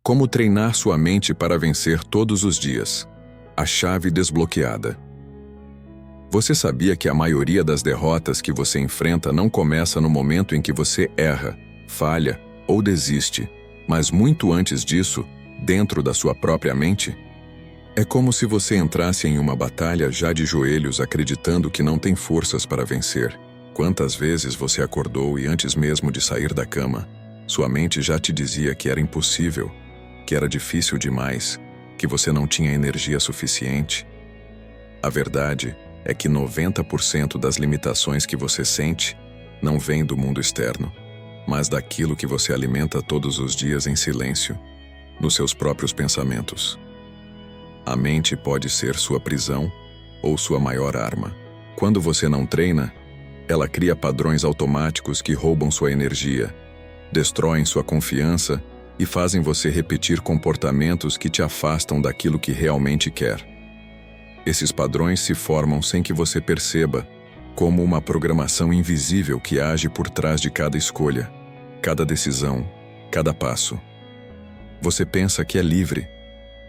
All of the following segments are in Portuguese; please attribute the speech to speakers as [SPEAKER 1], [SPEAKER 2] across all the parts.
[SPEAKER 1] Como treinar sua mente para vencer todos os dias. A chave desbloqueada. Você sabia que a maioria das derrotas que você enfrenta não começa no momento em que você erra, falha ou desiste, mas muito antes disso, dentro da sua própria mente? É como se você entrasse em uma batalha já de joelhos acreditando que não tem forças para vencer. Quantas vezes você acordou e antes mesmo de sair da cama, sua mente já te dizia que era impossível, que era difícil demais, que você não tinha energia suficiente? A verdade é que 90% das limitações que você sente não vêm do mundo externo, mas daquilo que você alimenta todos os dias em silêncio, nos seus próprios pensamentos. A mente pode ser sua prisão ou sua maior arma. Quando você não treina, ela cria padrões automáticos que roubam sua energia, destroem sua confiança e fazem você repetir comportamentos que te afastam daquilo que realmente quer. Esses padrões se formam sem que você perceba, como uma programação invisível que age por trás de cada escolha, cada decisão, cada passo. Você pensa que é livre,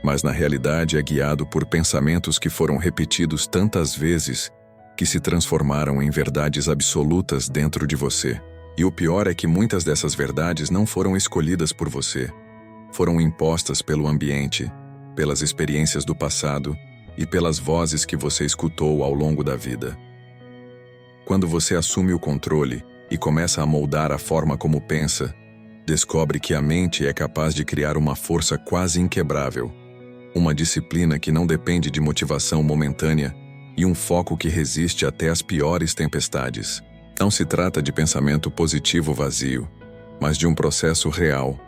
[SPEAKER 1] mas na realidade é guiado por pensamentos que foram repetidos tantas vezes que se transformaram em verdades absolutas dentro de você. E o pior é que muitas dessas verdades não foram escolhidas por você. Foram impostas pelo ambiente, pelas experiências do passado e pelas vozes que você escutou ao longo da vida. Quando você assume o controle e começa a moldar a forma como pensa, descobre que a mente é capaz de criar uma força quase inquebrável, uma disciplina que não depende de motivação momentânea e um foco que resiste até as piores tempestades. Não se trata de pensamento positivo vazio, mas de um processo real,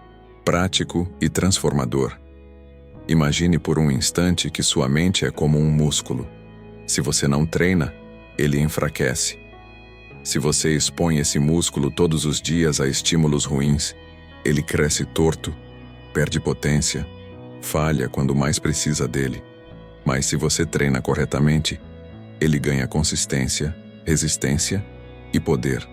[SPEAKER 1] prático e transformador. Imagine por um instante que sua mente é como um músculo. Se você não treina, ele enfraquece. Se você expõe esse músculo todos os dias a estímulos ruins, ele cresce torto, perde potência, falha quando mais precisa dele. Mas se você treina corretamente, ele ganha consistência, resistência e poder.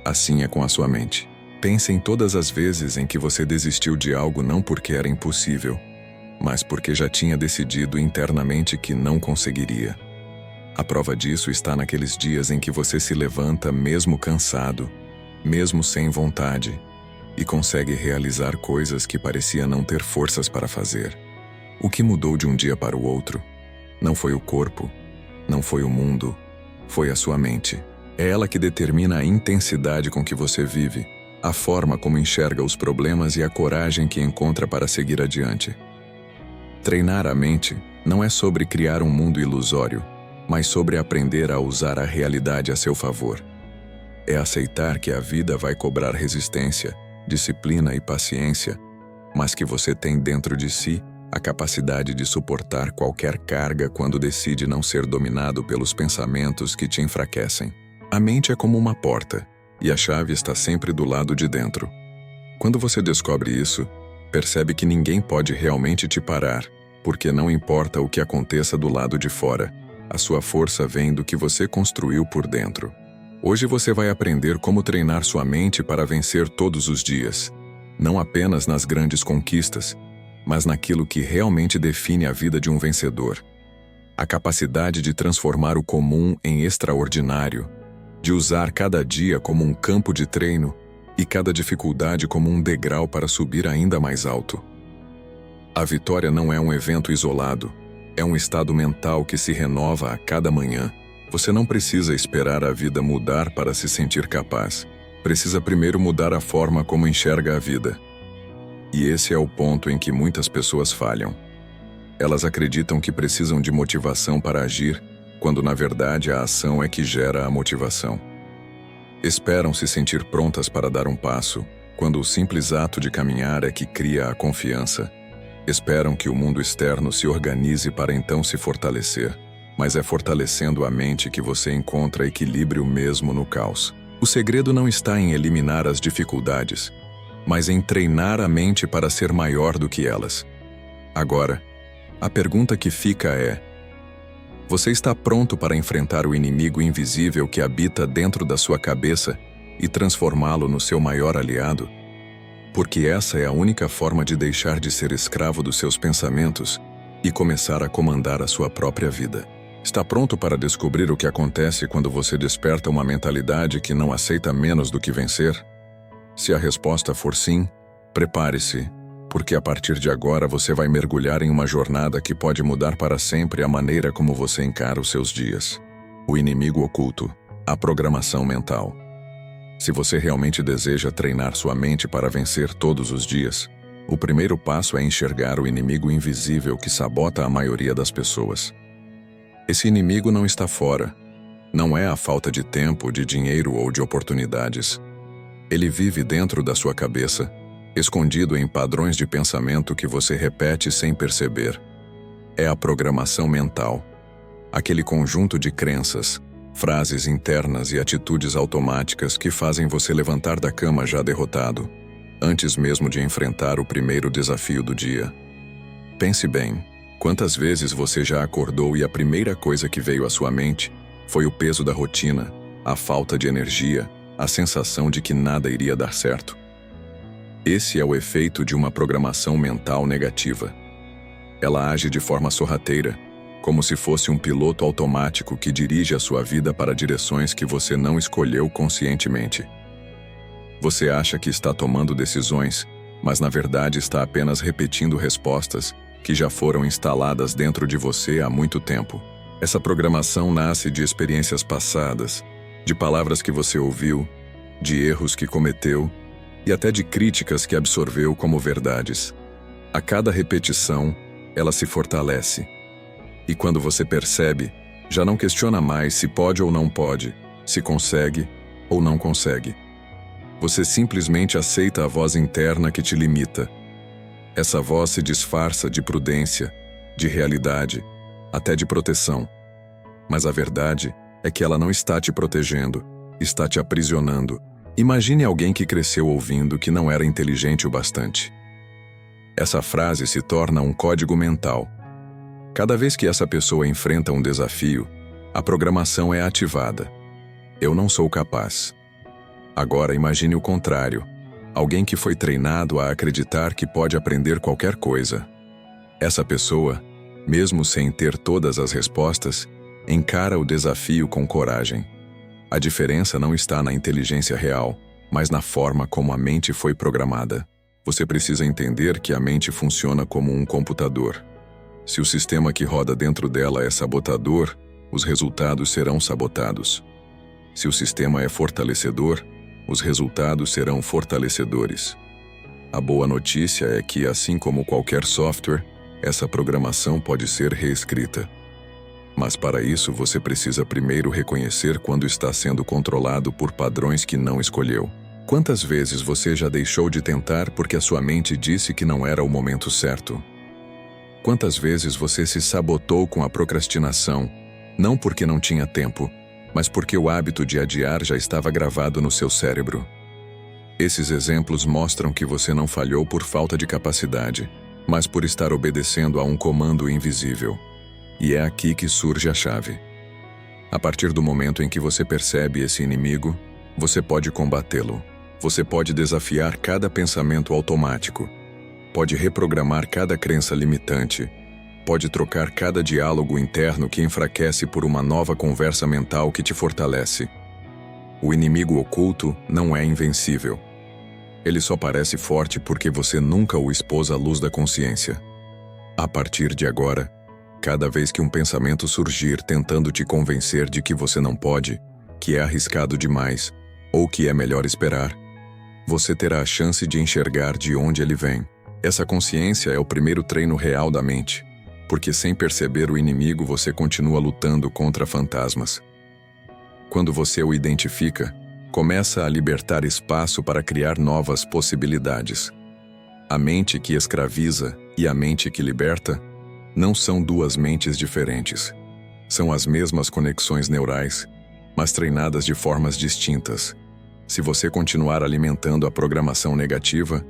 [SPEAKER 1] Assim é com a sua mente. Pense em todas as vezes em que você desistiu de algo não porque era impossível, mas porque já tinha decidido internamente que não conseguiria. A prova disso está naqueles dias em que você se levanta mesmo cansado, mesmo sem vontade, e consegue realizar coisas que parecia não ter forças para fazer. O que mudou de um dia para o outro? Não foi o corpo, não foi o mundo, foi a sua mente. É ela que determina a intensidade com que você vive, a forma como enxerga os problemas e a coragem que encontra para seguir adiante. Treinar a mente não é sobre criar um mundo ilusório, mas sobre aprender a usar a realidade a seu favor. É aceitar que a vida vai cobrar resistência, disciplina e paciência, mas que você tem dentro de si a capacidade de suportar qualquer carga quando decide não ser dominado pelos pensamentos que te enfraquecem. A mente é como uma porta, e a chave está sempre do lado de dentro. Quando você descobre isso, percebe que ninguém pode realmente te parar, porque não importa o que aconteça do lado de fora, a sua força vem do que você construiu por dentro. Hoje você vai aprender como treinar sua mente para vencer todos os dias, não apenas nas grandes conquistas, mas naquilo que realmente define a vida de um vencedor. A capacidade de transformar o comum em extraordinário, de usar cada dia como um campo de treino e cada dificuldade como um degrau para subir ainda mais alto. A vitória não é um evento isolado, é um estado mental que se renova a cada manhã. Você não precisa esperar a vida mudar para se sentir capaz. Precisa primeiro mudar a forma como enxerga a vida. E esse é o ponto em que muitas pessoas falham. Elas acreditam que precisam de motivação para agir, quando na verdade a ação é que gera a motivação. Esperam se sentir prontas para dar um passo, quando o simples ato de caminhar é que cria a confiança. Esperam que o mundo externo se organize para então se fortalecer, mas é fortalecendo a mente que você encontra equilíbrio mesmo no caos. O segredo não está em eliminar as dificuldades, mas em treinar a mente para ser maior do que elas. Agora, a pergunta que fica é: você está pronto para enfrentar o inimigo invisível que habita dentro da sua cabeça e transformá-lo no seu maior aliado? Porque essa é a única forma de deixar de ser escravo dos seus pensamentos e começar a comandar a sua própria vida. Está pronto para descobrir o que acontece quando você desperta uma mentalidade que não aceita menos do que vencer? Se a resposta for sim, prepare-se, porque a partir de agora você vai mergulhar em uma jornada que pode mudar para sempre a maneira como você encara os seus dias. O inimigo oculto, a programação mental. Se você realmente deseja treinar sua mente para vencer todos os dias, o primeiro passo é enxergar o inimigo invisível que sabota a maioria das pessoas. Esse inimigo não está fora. Não é a falta de tempo, de dinheiro ou de oportunidades. Ele vive dentro da sua cabeça, escondido em padrões de pensamento que você repete sem perceber. É a programação mental. Aquele conjunto de crenças, frases internas e atitudes automáticas que fazem você levantar da cama já derrotado, antes mesmo de enfrentar o primeiro desafio do dia. Pense bem. Quantas vezes você já acordou e a primeira coisa que veio à sua mente foi o peso da rotina, a falta de energia, a sensação de que nada iria dar certo? Esse é o efeito de uma programação mental negativa. Ela age de forma sorrateira, como se fosse um piloto automático que dirige a sua vida para direções que você não escolheu conscientemente. Você acha que está tomando decisões, mas na verdade está apenas repetindo respostas que já foram instaladas dentro de você há muito tempo. Essa programação nasce de experiências passadas, de palavras que você ouviu, de erros que cometeu e até de críticas que absorveu como verdades. A cada repetição, ela se fortalece. E quando você percebe, já não questiona mais se pode ou não pode, se consegue ou não consegue. Você simplesmente aceita a voz interna que te limita. Essa voz se disfarça de prudência, de realidade, até de proteção. Mas a verdade é que ela não está te protegendo, está te aprisionando. Imagine alguém que cresceu ouvindo que não era inteligente o bastante. Essa frase se torna um código mental. Cada vez que essa pessoa enfrenta um desafio, a programação é ativada. Eu não sou capaz. Agora imagine o contrário. Alguém que foi treinado a acreditar que pode aprender qualquer coisa. Essa pessoa, mesmo sem ter todas as respostas, encara o desafio com coragem. A diferença não está na inteligência real, mas na forma como a mente foi programada. Você precisa entender que a mente funciona como um computador. Se o sistema que roda dentro dela é sabotador, os resultados serão sabotados. Se o sistema é fortalecedor, os resultados serão fortalecedores. A boa notícia é que, assim como qualquer software, essa programação pode ser reescrita. Mas para isso você precisa primeiro reconhecer quando está sendo controlado por padrões que não escolheu. Quantas vezes você já deixou de tentar porque a sua mente disse que não era o momento certo? Quantas vezes você se sabotou com a procrastinação, não porque não tinha tempo, mas porque o hábito de adiar já estava gravado no seu cérebro? Esses exemplos mostram que você não falhou por falta de capacidade, mas por estar obedecendo a um comando invisível. E é aqui que surge a chave. A partir do momento em que você percebe esse inimigo, você pode combatê-lo. Você pode desafiar cada pensamento automático. Pode reprogramar cada crença limitante. Pode trocar cada diálogo interno que enfraquece por uma nova conversa mental que te fortalece. O inimigo oculto não é invencível. Ele só parece forte porque você nunca o expôs à luz da consciência. A partir de agora, cada vez que um pensamento surgir tentando te convencer de que você não pode, que é arriscado demais, ou que é melhor esperar, você terá a chance de enxergar de onde ele vem. Essa consciência é o primeiro treino real da mente, porque sem perceber o inimigo você continua lutando contra fantasmas. Quando você o identifica, começa a libertar espaço para criar novas possibilidades. A mente que escraviza e a mente que liberta não são duas mentes diferentes. São as mesmas conexões neurais, mas treinadas de formas distintas. Se você continuar alimentando a programação negativa,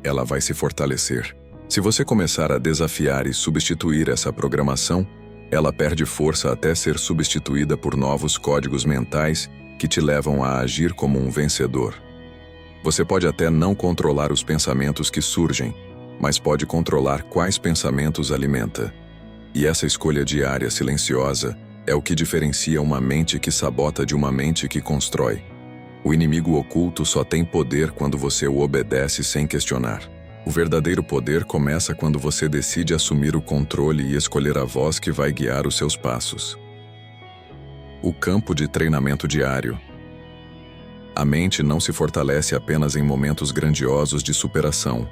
[SPEAKER 1] ela vai se fortalecer. Se você começar a desafiar e substituir essa programação, ela perde força até ser substituída por novos códigos mentais que te levam a agir como um vencedor. Você pode até não controlar os pensamentos que surgem, mas pode controlar quais pensamentos alimenta. E essa escolha diária silenciosa é o que diferencia uma mente que sabota de uma mente que constrói. O inimigo oculto só tem poder quando você o obedece sem questionar. O verdadeiro poder começa quando você decide assumir o controle e escolher a voz que vai guiar os seus passos. O campo de treinamento diário. A mente não se fortalece apenas em momentos grandiosos de superação,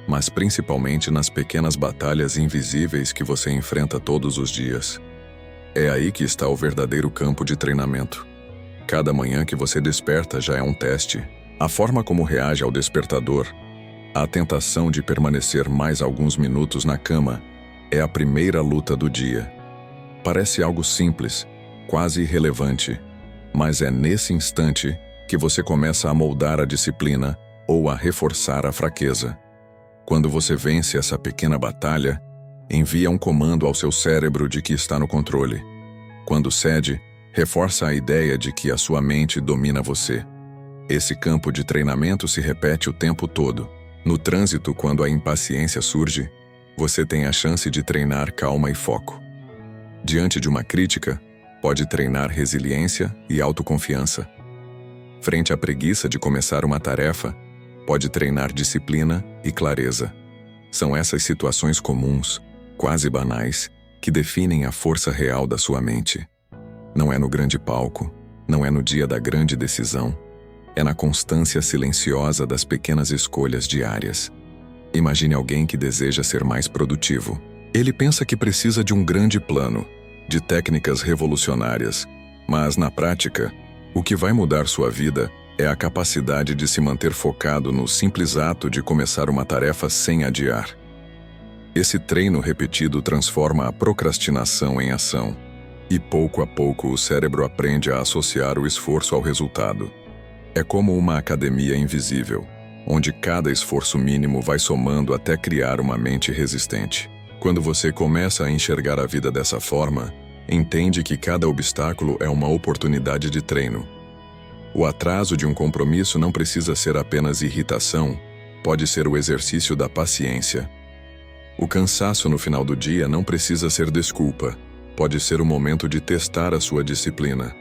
[SPEAKER 1] mas principalmente nas pequenas batalhas invisíveis que você enfrenta todos os dias. É aí que está o verdadeiro campo de treinamento. Cada manhã que você desperta já é um teste. A forma como reage ao despertador, a tentação de permanecer mais alguns minutos na cama, é a primeira luta do dia. Parece algo simples, quase irrelevante, mas é nesse instante que você começa a moldar a disciplina ou a reforçar a fraqueza. Quando você vence essa pequena batalha, envia um comando ao seu cérebro de que está no controle. Quando cede, reforça a ideia de que a sua mente domina você. Esse campo de treinamento se repete o tempo todo. No trânsito, quando a impaciência surge, você tem a chance de treinar calma e foco. Diante de uma crítica, pode treinar resiliência e autoconfiança. Frente à preguiça de começar uma tarefa, pode treinar disciplina e clareza. São essas situações comuns, quase banais, que definem a força real da sua mente. Não é no grande palco, não é no dia da grande decisão, é na constância silenciosa das pequenas escolhas diárias. Imagine alguém que deseja ser mais produtivo. Ele pensa que precisa de um grande plano, de técnicas revolucionárias, mas na prática, o que vai mudar sua vida é a capacidade de se manter focado no simples ato de começar uma tarefa sem adiar. Esse treino repetido transforma a procrastinação em ação, e pouco a pouco o cérebro aprende a associar o esforço ao resultado. É como uma academia invisível, onde cada esforço mínimo vai somando até criar uma mente resistente. Quando você começa a enxergar a vida dessa forma, entende que cada obstáculo é uma oportunidade de treino. O atraso de um compromisso não precisa ser apenas irritação, pode ser o exercício da paciência. O cansaço no final do dia não precisa ser desculpa, pode ser o momento de testar a sua disciplina.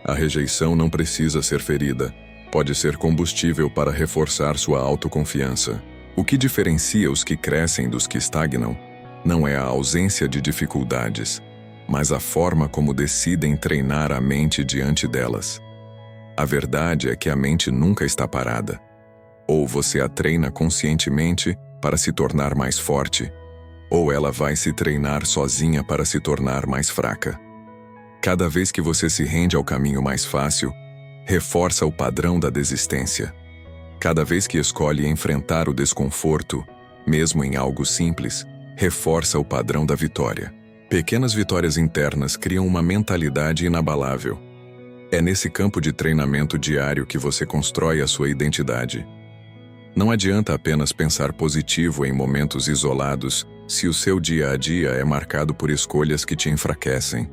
[SPEAKER 1] A rejeição não precisa ser ferida, pode ser combustível para reforçar sua autoconfiança. O que diferencia os que crescem dos que estagnam não é a ausência de dificuldades, mas a forma como decidem treinar a mente diante delas. A verdade é que a mente nunca está parada. Ou você a treina conscientemente para se tornar mais forte, ou ela vai se treinar sozinha para se tornar mais fraca. Cada vez que você se rende ao caminho mais fácil, reforça o padrão da desistência. Cada vez que escolhe enfrentar o desconforto, mesmo em algo simples, reforça o padrão da vitória. Pequenas vitórias internas criam uma mentalidade inabalável. É nesse campo de treinamento diário que você constrói a sua identidade. Não adianta apenas pensar positivo em momentos isolados se o seu dia a dia é marcado por escolhas que te enfraquecem.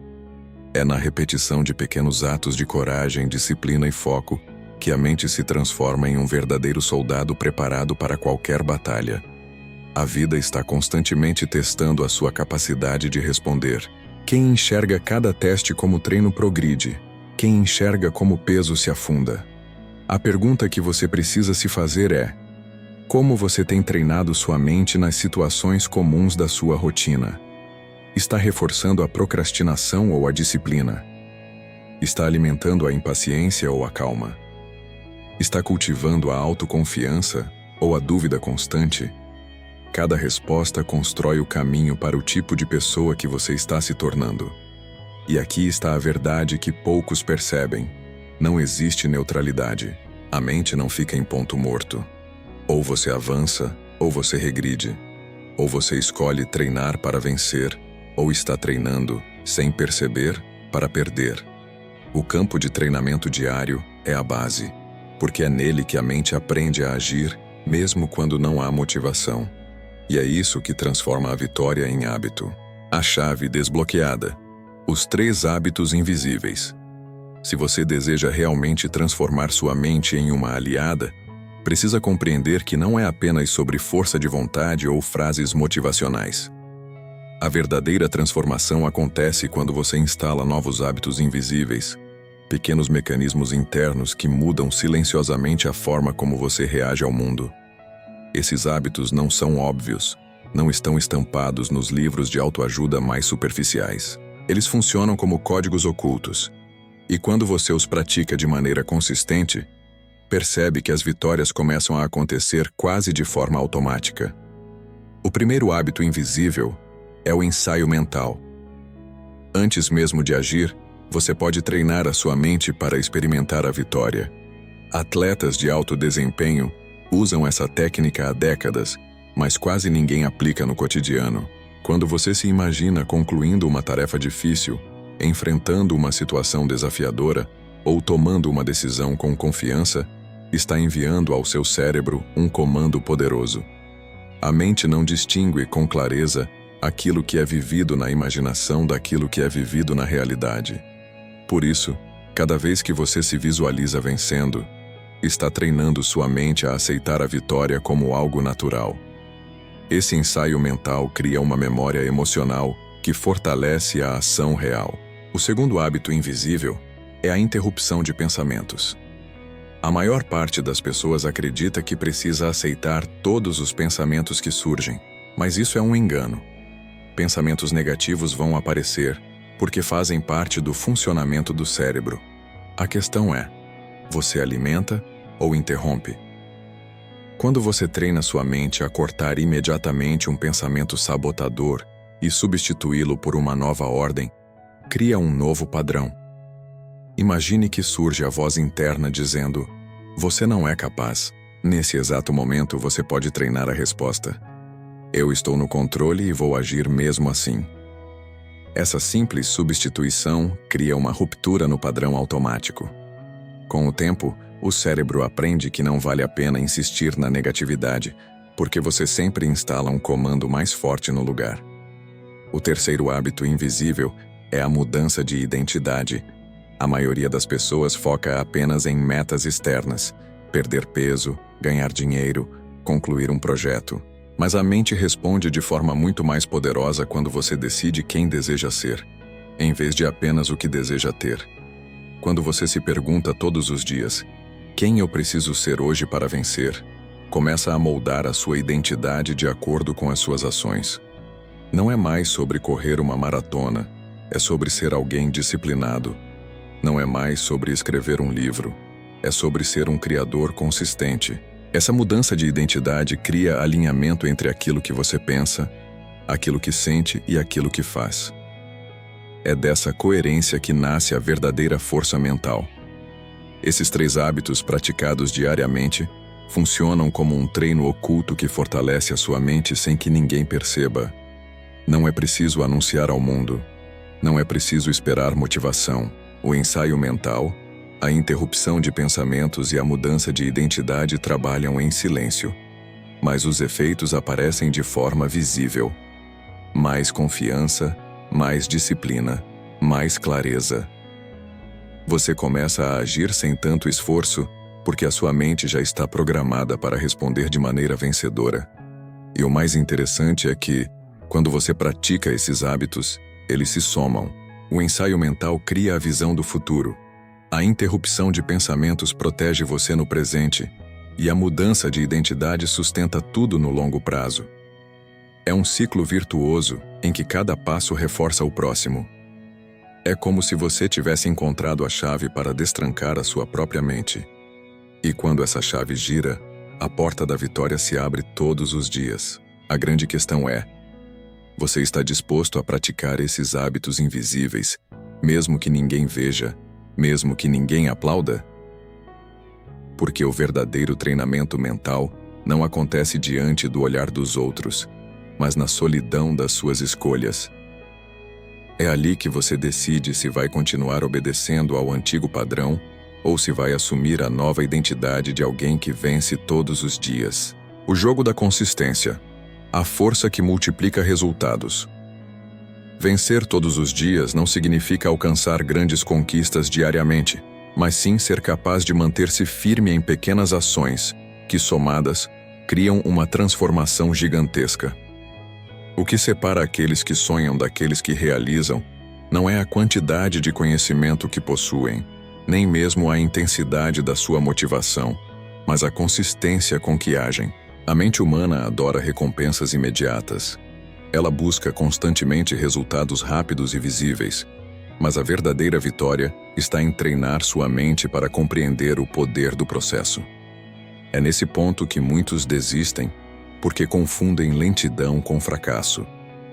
[SPEAKER 1] É na repetição de pequenos atos de coragem, disciplina e foco que a mente se transforma em um verdadeiro soldado preparado para qualquer batalha. A vida está constantemente testando a sua capacidade de responder. Quem enxerga cada teste como treino progride. Quem enxerga como o peso se afunda. A pergunta que você precisa se fazer é: como você tem treinado sua mente nas situações comuns da sua rotina? Está reforçando a procrastinação ou a disciplina? Está alimentando a impaciência ou a calma? Está cultivando a autoconfiança ou a dúvida constante? Cada resposta constrói o caminho para o tipo de pessoa que você está se tornando. E aqui está a verdade que poucos percebem. Não existe neutralidade. A mente não fica em ponto morto. Ou você avança, ou você regride. Ou você escolhe treinar para vencer, ou está treinando, sem perceber, para perder. O campo de treinamento diário é a base, porque é nele que a mente aprende a agir, mesmo quando não há motivação. E é isso que transforma a vitória em hábito. A chave desbloqueada. Os 3 hábitos invisíveis. Se você deseja realmente transformar sua mente em uma aliada, Precisa compreender que não é apenas sobre força de vontade ou frases motivacionais. A verdadeira transformação acontece quando você instala novos hábitos invisíveis, pequenos mecanismos internos que mudam silenciosamente a forma como você reage ao mundo. Esses hábitos não são óbvios, não estão estampados nos livros de autoajuda mais superficiais. Eles funcionam como códigos ocultos, e quando você os pratica de maneira consistente, percebe que as vitórias começam a acontecer quase de forma automática. O primeiro hábito invisível é o ensaio mental. Antes mesmo de agir, você pode treinar a sua mente para experimentar a vitória. Atletas de alto desempenho usam essa técnica há décadas, mas quase ninguém aplica no cotidiano. Quando você se imagina concluindo uma tarefa difícil, enfrentando uma situação desafiadora ou tomando uma decisão com confiança, está enviando ao seu cérebro um comando poderoso. A mente não distingue com clareza aquilo que é vivido na imaginação daquilo que é vivido na realidade. Por isso, cada vez que você se visualiza vencendo, está treinando sua mente a aceitar a vitória como algo natural. Esse ensaio mental cria uma memória emocional que fortalece a ação real. O segundo hábito invisível é a interrupção de pensamentos. A maior parte das pessoas acredita que precisa aceitar todos os pensamentos que surgem, mas isso é um engano. Pensamentos negativos vão aparecer porque fazem parte do funcionamento do cérebro. A questão é: você alimenta ou interrompe? Quando você treina sua mente a cortar imediatamente um pensamento sabotador e substituí-lo por uma nova ordem, cria um novo padrão. Imagine que surge a voz interna dizendo: você não é capaz. Nesse exato momento você pode treinar a resposta: eu estou no controle e vou agir mesmo assim. Essa simples substituição cria uma ruptura no padrão automático. Com o tempo, o cérebro aprende que não vale a pena insistir na negatividade, porque você sempre instala um comando mais forte no lugar. O terceiro hábito invisível é a mudança de identidade. A maioria das pessoas foca apenas em metas externas: perder peso, ganhar dinheiro, concluir um projeto. Mas a mente responde de forma muito mais poderosa quando você decide quem deseja ser, em vez de apenas o que deseja ter. Quando você se pergunta todos os dias: quem eu preciso ser hoje para vencer? Começa a moldar a sua identidade de acordo com as suas ações. Não é mais sobre correr uma maratona, é sobre ser alguém disciplinado. Não é mais sobre escrever um livro, é sobre ser um criador consistente. Essa mudança de identidade cria alinhamento entre aquilo que você pensa, aquilo que sente e aquilo que faz. É dessa coerência que nasce a verdadeira força mental. Esses 3 hábitos praticados diariamente funcionam como um treino oculto que fortalece a sua mente sem que ninguém perceba. Não é preciso anunciar ao mundo. Não é preciso esperar motivação. O ensaio mental, a interrupção de pensamentos e a mudança de identidade trabalham em silêncio, mas os efeitos aparecem de forma visível. Mais confiança, mais disciplina, mais clareza. Você começa a agir sem tanto esforço, porque a sua mente já está programada para responder de maneira vencedora. E o mais interessante é que, quando você pratica esses hábitos, eles se somam. O ensaio mental cria a visão do futuro. A interrupção de pensamentos protege você no presente, e a mudança de identidade sustenta tudo no longo prazo. É um ciclo virtuoso em que cada passo reforça o próximo. É como se você tivesse encontrado a chave para destrancar a sua própria mente. E quando essa chave gira, a porta da vitória se abre todos os dias. A grande questão é: você está disposto a praticar esses hábitos invisíveis, mesmo que ninguém veja, mesmo que ninguém aplauda? Porque o verdadeiro treinamento mental não acontece diante do olhar dos outros, mas na solidão das suas escolhas. É ali que você decide se vai continuar obedecendo ao antigo padrão ou se vai assumir a nova identidade de alguém que vence todos os dias. O jogo da consistência. A força que multiplica resultados. Vencer todos os dias não significa alcançar grandes conquistas diariamente, mas sim ser capaz de manter-se firme em pequenas ações, que somadas criam uma transformação gigantesca. O que separa aqueles que sonham daqueles que realizam não é a quantidade de conhecimento que possuem, nem mesmo a intensidade da sua motivação, mas a consistência com que agem. A mente humana adora recompensas imediatas. Ela busca constantemente resultados rápidos e visíveis, mas a verdadeira vitória está em treinar sua mente para compreender o poder do processo. É nesse ponto que muitos desistem, porque confundem lentidão com fracasso,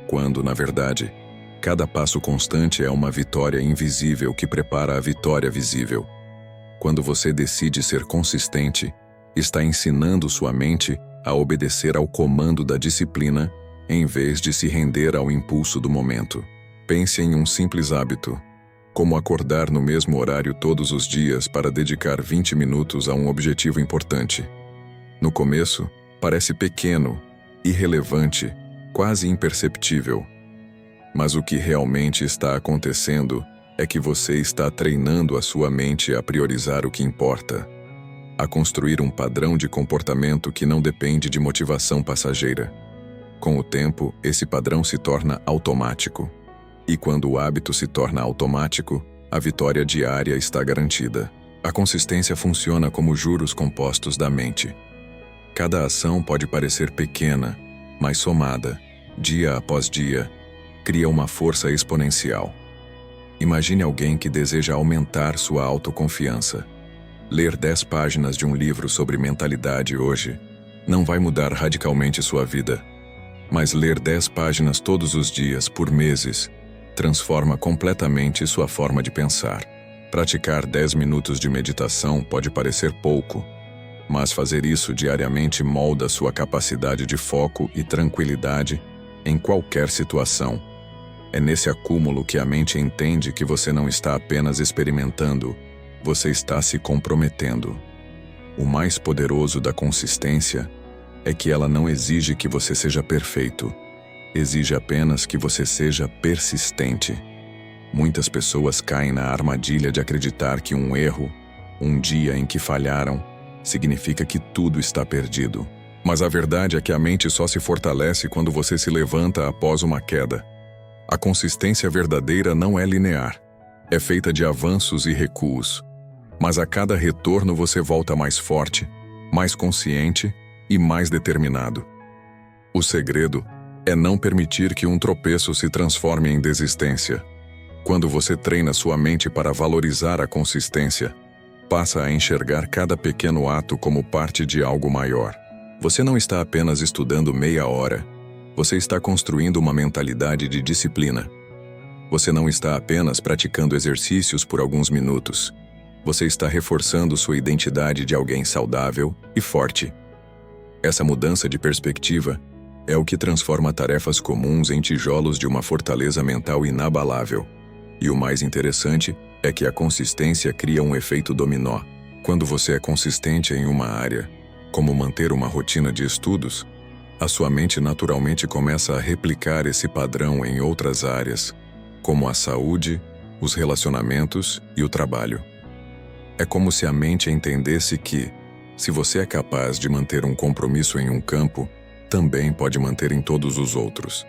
[SPEAKER 1] quando, na verdade, cada passo constante é uma vitória invisível que prepara a vitória visível. Quando você decide ser consistente, está ensinando sua mente a obedecer ao comando da disciplina em vez de se render ao impulso do momento. Pense em um simples hábito, como acordar no mesmo horário todos os dias para dedicar 20 minutos a um objetivo importante. No começo, parece pequeno, irrelevante, quase imperceptível. Mas o que realmente está acontecendo é que você está treinando a sua mente a priorizar o que importa, a construir um padrão de comportamento que não depende de motivação passageira. Com o tempo, esse padrão se torna automático. E quando o hábito se torna automático, a vitória diária está garantida. A consistência funciona como juros compostos da mente. Cada ação pode parecer pequena, mas somada, dia após dia, cria uma força exponencial. Imagine alguém que deseja aumentar sua autoconfiança. Ler 10 páginas de um livro sobre mentalidade hoje não vai mudar radicalmente sua vida, mas ler 10 páginas todos os dias, por meses, transforma completamente sua forma de pensar. Praticar 10 minutos de meditação pode parecer pouco, mas fazer isso diariamente molda sua capacidade de foco e tranquilidade em qualquer situação. É nesse acúmulo que a mente entende que você não está apenas experimentando, você está se comprometendo. O mais poderoso da consistência é que ela não exige que você seja perfeito, exige apenas que você seja persistente. Muitas pessoas caem na armadilha de acreditar que um erro, um dia em que falharam, significa que tudo está perdido. Mas a verdade é que a mente só se fortalece quando você se levanta após uma queda. A consistência verdadeira não é linear. É feita de avanços e recuos. Mas a cada retorno você volta mais forte, mais consciente e mais determinado. O segredo é não permitir que um tropeço se transforme em desistência. Quando você treina sua mente para valorizar a consistência, passa a enxergar cada pequeno ato como parte de algo maior. Você não está apenas estudando meia hora, você está construindo uma mentalidade de disciplina. Você não está apenas praticando exercícios por alguns minutos, você está reforçando sua identidade de alguém saudável e forte. Essa mudança de perspectiva é o que transforma tarefas comuns em tijolos de uma fortaleza mental inabalável. E o mais interessante é que a consistência cria um efeito dominó. Quando você é consistente em uma área, como manter uma rotina de estudos, a sua mente naturalmente começa a replicar esse padrão em outras áreas, como a saúde, os relacionamentos e o trabalho. É como se a mente entendesse que, se você é capaz de manter um compromisso em um campo, também pode manter em todos os outros.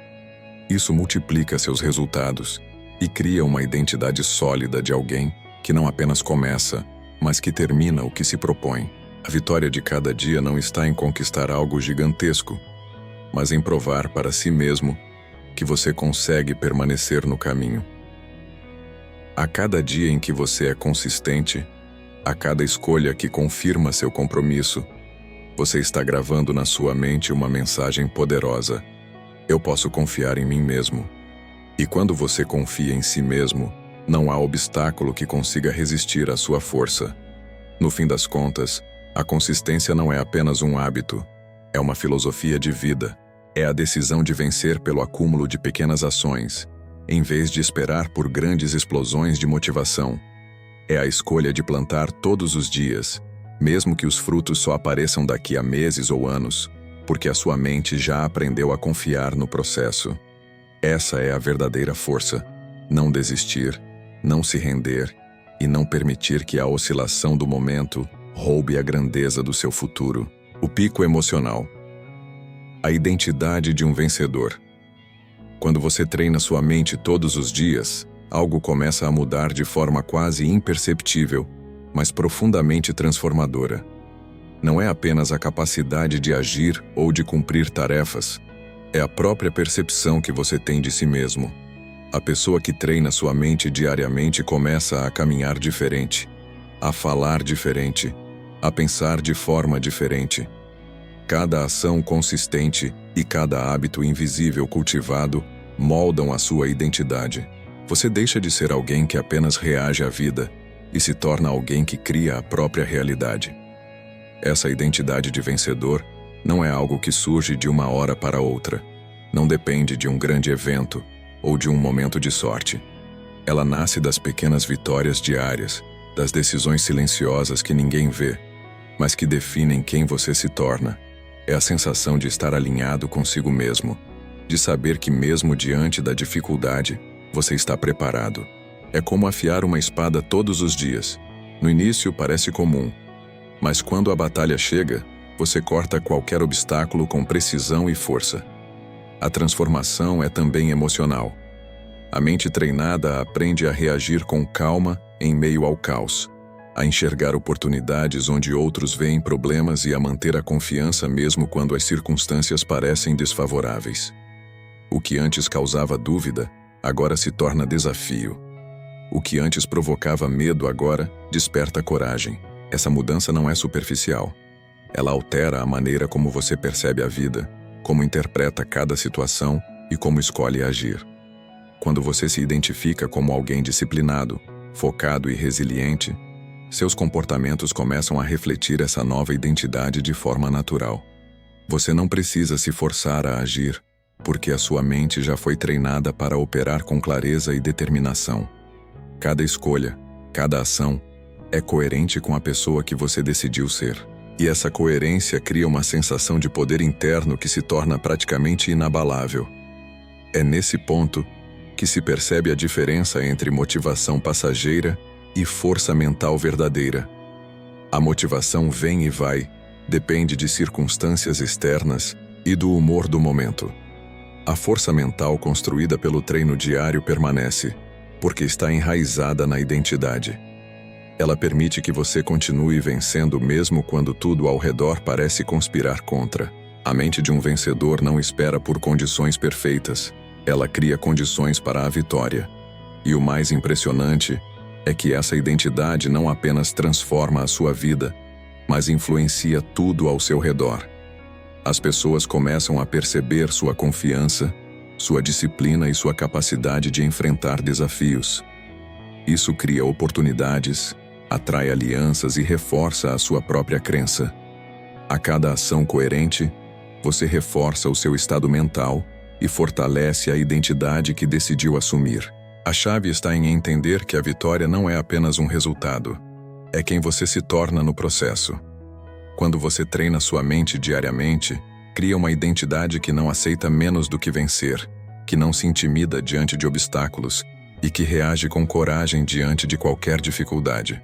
[SPEAKER 1] Isso multiplica seus resultados e cria uma identidade sólida de alguém que não apenas começa, mas que termina o que se propõe. A vitória de cada dia não está em conquistar algo gigantesco, mas em provar para si mesmo que você consegue permanecer no caminho. A cada dia em que você é consistente, a cada escolha que confirma seu compromisso, você está gravando na sua mente uma mensagem poderosa. Eu posso confiar em mim mesmo. E quando você confia em si mesmo, não há obstáculo que consiga resistir à sua força. No fim das contas, a consistência não é apenas um hábito, é uma filosofia de vida. É a decisão de vencer pelo acúmulo de pequenas ações, em vez de esperar por grandes explosões de motivação. É a escolha de plantar todos os dias, mesmo que os frutos só apareçam daqui a meses ou anos, porque a sua mente já aprendeu a confiar no processo. Essa é a verdadeira força: não desistir, não se render e não permitir que a oscilação do momento roube a grandeza do seu futuro. O pico emocional. A identidade de um vencedor. Quando você treina sua mente todos os dias, algo começa a mudar de forma quase imperceptível, mas profundamente transformadora. Não é apenas a capacidade de agir ou de cumprir tarefas, é a própria percepção que você tem de si mesmo. A pessoa que treina sua mente diariamente começa a caminhar diferente, a falar diferente, a pensar de forma diferente. Cada ação consistente e cada hábito invisível cultivado moldam a sua identidade. Você deixa de ser alguém que apenas reage à vida e se torna alguém que cria a própria realidade. Essa identidade de vencedor não é algo que surge de uma hora para outra. Não depende de um grande evento ou de um momento de sorte. Ela nasce das pequenas vitórias diárias, das decisões silenciosas que ninguém vê, mas que definem quem você se torna. É a sensação de estar alinhado consigo mesmo, de saber que mesmo diante da dificuldade, você está preparado. É como afiar uma espada todos os dias. No início parece comum, mas quando a batalha chega, você corta qualquer obstáculo com precisão e força. A transformação é também emocional. A mente treinada aprende a reagir com calma em meio ao caos, a enxergar oportunidades onde outros veem problemas e a manter a confiança mesmo quando as circunstâncias parecem desfavoráveis. O que antes causava dúvida, agora se torna desafio. O que antes provocava medo agora desperta coragem. Essa mudança não é superficial. Ela altera a maneira como você percebe a vida, como interpreta cada situação e como escolhe agir. Quando você se identifica como alguém disciplinado, focado e resiliente, seus comportamentos começam a refletir essa nova identidade de forma natural. Você não precisa se forçar a agir, porque a sua mente já foi treinada para operar com clareza e determinação. Cada escolha, cada ação, é coerente com a pessoa que você decidiu ser. E essa coerência cria uma sensação de poder interno que se torna praticamente inabalável. É nesse ponto que se percebe a diferença entre motivação passageira e força mental verdadeira. A motivação vem e vai, depende de circunstâncias externas e do humor do momento. A força mental construída pelo treino diário permanece, porque está enraizada na identidade. Ela permite que você continue vencendo mesmo quando tudo ao redor parece conspirar contra. A mente de um vencedor não espera por condições perfeitas, ela cria condições para a vitória. E o mais impressionante é que essa identidade não apenas transforma a sua vida, mas influencia tudo ao seu redor. As pessoas começam a perceber sua confiança, sua disciplina e sua capacidade de enfrentar desafios. Isso cria oportunidades, atrai alianças e reforça a sua própria crença. A cada ação coerente, você reforça o seu estado mental e fortalece a identidade que decidiu assumir. A chave está em entender que a vitória não é apenas um resultado, é quem você se torna no processo. Quando você treina sua mente diariamente, cria uma identidade que não aceita menos do que vencer, que não se intimida diante de obstáculos e que reage com coragem diante de qualquer dificuldade.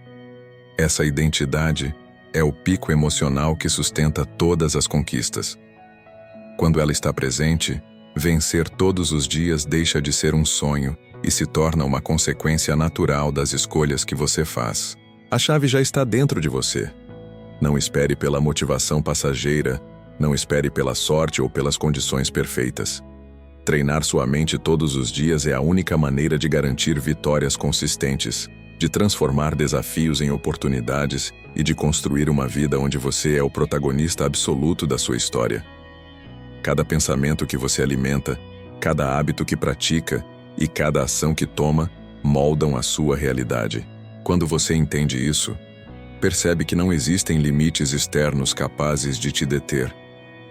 [SPEAKER 1] Essa identidade é o pico emocional que sustenta todas as conquistas. Quando ela está presente, vencer todos os dias deixa de ser um sonho e se torna uma consequência natural das escolhas que você faz. A chave já está dentro de você. Não espere pela motivação passageira, não espere pela sorte ou pelas condições perfeitas. Treinar sua mente todos os dias é a única maneira de garantir vitórias consistentes, de transformar desafios em oportunidades e de construir uma vida onde você é o protagonista absoluto da sua história. Cada pensamento que você alimenta, cada hábito que pratica e cada ação que toma moldam a sua realidade. Quando você entende isso, percebe que não existem limites externos capazes de te deter,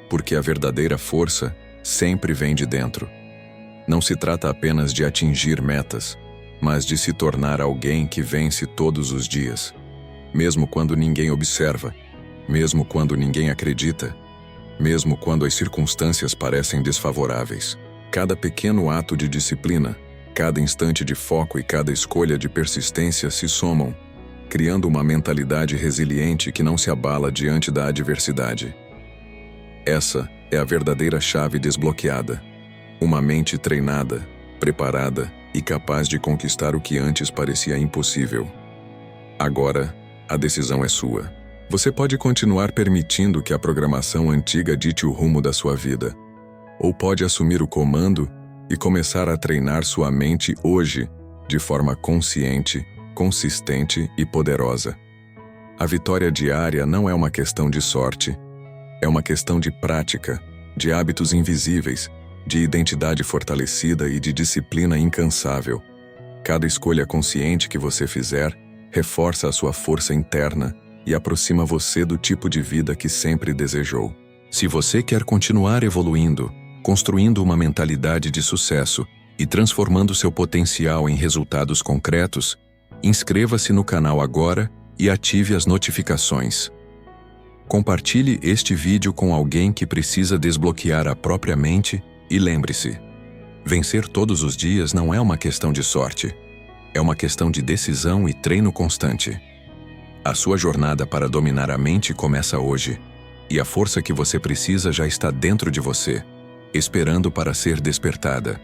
[SPEAKER 1] porque a verdadeira força sempre vem de dentro. Não se trata apenas de atingir metas, mas de se tornar alguém que vence todos os dias, mesmo quando ninguém observa, mesmo quando ninguém acredita, mesmo quando as circunstâncias parecem desfavoráveis. Cada pequeno ato de disciplina, cada instante de foco e cada escolha de persistência se somam, criando uma mentalidade resiliente que não se abala diante da adversidade. Essa é a verdadeira chave desbloqueada. Uma mente treinada, preparada e capaz de conquistar o que antes parecia impossível. Agora, a decisão é sua. Você pode continuar permitindo que a programação antiga dite o rumo da sua vida, ou pode assumir o comando e começar a treinar sua mente hoje de forma consciente, consistente e poderosa. A vitória diária não é uma questão de sorte, é uma questão de prática, de hábitos invisíveis, de identidade fortalecida e de disciplina incansável. Cada escolha consciente que você fizer reforça a sua força interna e aproxima você do tipo de vida que sempre desejou. Se você quer continuar evoluindo, construindo uma mentalidade de sucesso e transformando seu potencial em resultados concretos, inscreva-se no canal agora e ative as notificações. Compartilhe este vídeo com alguém que precisa desbloquear a própria mente e lembre-se: vencer todos os dias não é uma questão de sorte, é uma questão de decisão e treino constante. A sua jornada para dominar a mente começa hoje, e a força que você precisa já está dentro de você, esperando para ser despertada.